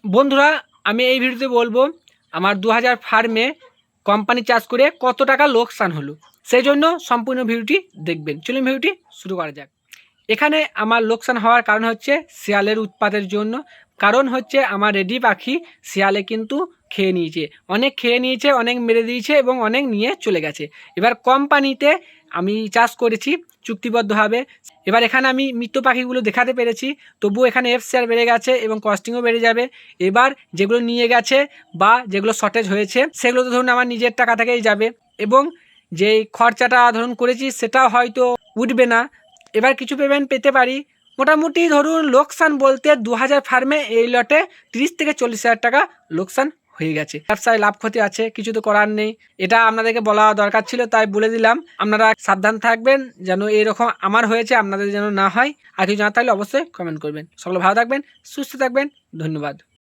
বন্ধুরা, আমি এই ভিডিওতে বলবো আমার 2000 ফার্মে কোম্পানি চাষ করে কত টাকা লোকসান হলো। সেই জন্য সম্পূর্ণ ভিডিওটি দেখবেন। চলুন ভিডিওটি শুরু করা যাক। এখানে আমার লোকসান হওয়ার কারণ হচ্ছে শিয়ালের উৎপাতের জন্য। কারণ হচ্ছে আমার রেডি পাখি শিয়ালে কিন্তু খেয়ে নিয়েছে, অনেক খেয়ে নিয়েছে, অনেক মেরে দিয়েছে এবং অনেক নিয়ে চলে গেছে। এবার কোম্পানিতে আমি চাষ করেছি চুক্তিবদ্ধভাবে। এবার এখানে আমি মৃত পাখিগুলো দেখাতে পেরেছি, তবুও এখানে এফসিআর বেড়ে গেছে এবং কস্টিংও বেড়ে যাবে। এবার যেগুলো নিয়ে গেছে বা যেগুলো শর্টেজ হয়েছে সেগুলো তো ধরুন আমার নিজের টাকা থেকেই যাবে এবং যেই খরচাটা ধরুন করেছি সেটাও হয়তো উঠবে না। এবার কিছু পেমেন্ট পেতে পারি। মোটামুটি ধরুন লোকসান বলতে 2000 ফার্মে এই লটে 30 থেকে 40,000 টাকা লোকসান হয়ে গেছে। ব্যবসায় লাভ ক্ষতি আছে, কিছু তো করার নেই। এটা আপনাদেরকে বলা দরকার ছিল, তাই বলে দিলাম। আপনারা সাবধান থাকবেন যেন এরকম আমার হয়েছে আপনাদের যেন না হয়। আর কিছু জানা থাকলে অবশ্যই কমেন্ট করবেন। সকলে ভালো থাকবেন, সুস্থ থাকবেন। ধন্যবাদ।